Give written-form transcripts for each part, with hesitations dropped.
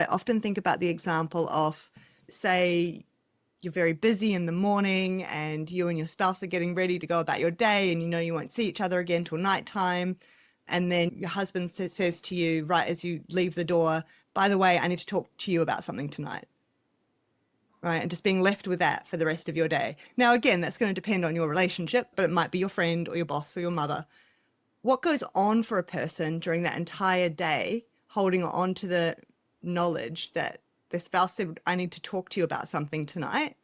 I often think about the example of, say, you're very busy in the morning and you and your spouse are getting ready to go about your day, and you know you won't see each other again till nighttime. And then your husband says to you, right as you leave the door, by the way, I need to talk to you about something tonight. Right. And just being left with that for the rest of your day. Now, again, that's going to depend on your relationship, but it might be your friend or your boss or your mother. What goes on for a person during that entire day, holding on to the knowledge that their spouse said, I need to talk to you about something tonight,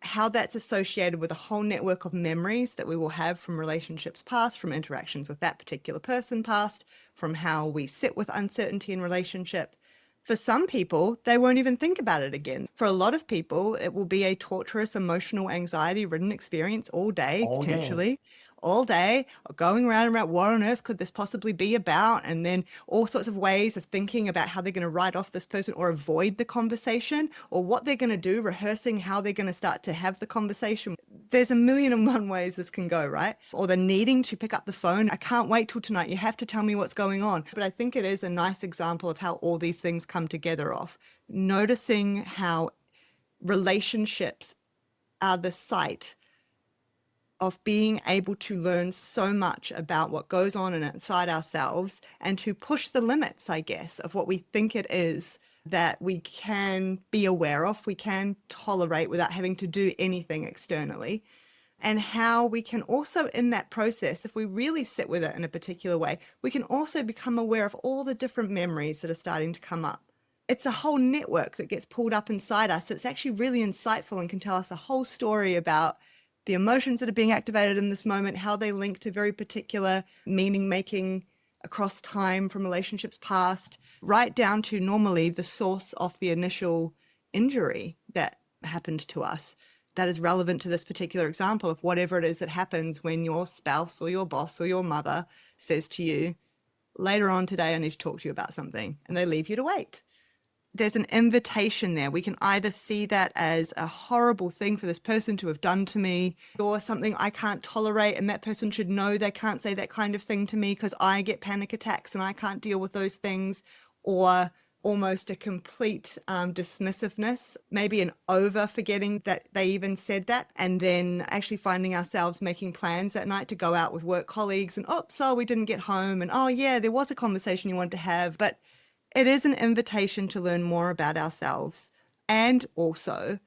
how that's associated with a whole network of memories that we will have from relationships past, from interactions with that particular person past, from how we sit with uncertainty in relationship. For some people, they won't even think about it again. For a lot of people, it will be a torturous, emotional, anxiety-ridden experience all day, All day. potentially, all day, going around and around, what on earth could this possibly be about? And then all sorts of ways of thinking about how they're going to write off this person or avoid the conversation, or what they're going to do, rehearsing how they're going to start to have the conversation. There's a million and one ways this can go, right? Or the needing to pick up the phone. I can't wait till tonight. You have to tell me what's going on. But I think it is a nice example of how all these things come together of noticing how relationships are the site of being able to learn so much about what goes on inside ourselves, and to push the limits, I guess, of what we think it is that we can be aware of, we can tolerate without having to do anything externally. And how we can also, in that process, if we really sit with it in a particular way, we can also become aware of all the different memories that are starting to come up. It's a whole network that gets pulled up inside us. It's actually really insightful and can tell us a whole story about the emotions that are being activated in this moment, how they link to very particular meaning making across time from relationships past, right down to normally the source of the initial injury that happened to us. That is relevant to this particular example of whatever it is that happens when your spouse or your boss or your mother says to you, later on today, I need to talk to you about something, and they leave you to wait. There's an invitation there. We can either see that as a horrible thing for this person to have done to me, or something I can't tolerate, and that person should know they can't say that kind of thing to me because I get panic attacks and I can't deal with those things, or almost a complete dismissiveness, maybe an over forgetting that they even said that, and then actually finding ourselves making plans that night to go out with work colleagues, and oops, oh, we didn't get home, and oh yeah, there was a conversation you wanted to have, but it is an invitation to learn more about ourselves, and also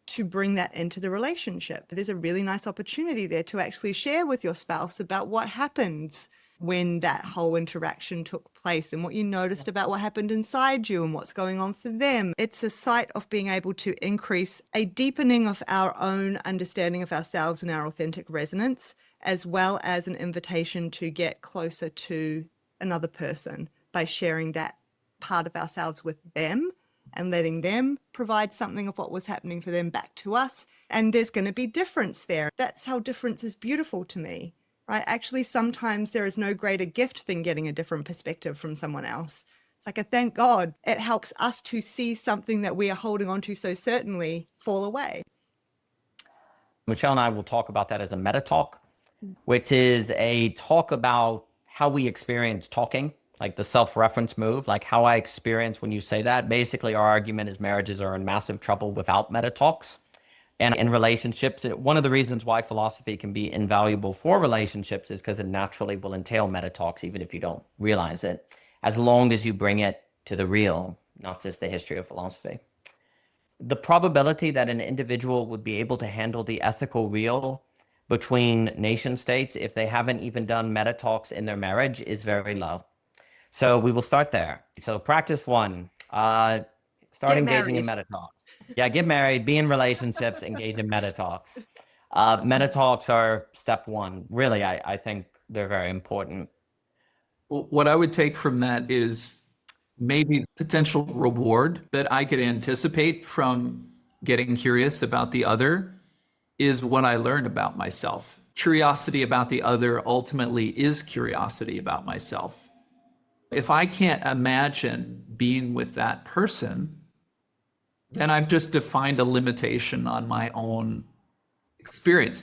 to bring that into the relationship. There's a really nice opportunity there to actually share with your spouse about what happens when that whole interaction took place, and what you noticed about what happened inside you and what's going on for them. It's a site of being able to increase a deepening of our own understanding of ourselves and our authentic resonance, as well as an invitation to get closer to another person by sharing that part of ourselves with them and letting them provide something of what was happening for them back to us. And there's going to be difference there. That's how difference is beautiful to me, right? Actually, sometimes there is no greater gift than getting a different perspective from someone else. It's like a thank God. It helps us to see something that we are holding on to so certainly fall away. Michelle and I will talk about that as a meta talk, which is a talk about how we experience talking, like the self-reference move, like how I experience when you say that. Basically, our argument is marriages are in massive trouble without meta talks. And in relationships, one of the reasons why philosophy can be invaluable for relationships is because it naturally will entail meta talks, even if you don't realize it, as long as you bring it to the real, not just the history of philosophy. The probability that an individual would be able to handle the ethical real between nation states if they haven't even done meta talks in their marriage is very low. So we will start there. So practice one, start Get engaging in married. meta talks. Yeah, get married, be in relationships, engage in meta talks. Meta talks are step one. Really, I think they're very important. What I would take from that is maybe potential reward that I could anticipate from getting curious about the other is what I learn about myself. Curiosity about the other ultimately is curiosity about myself. If I can't imagine being with that person, then I've just defined a limitation on my own experience.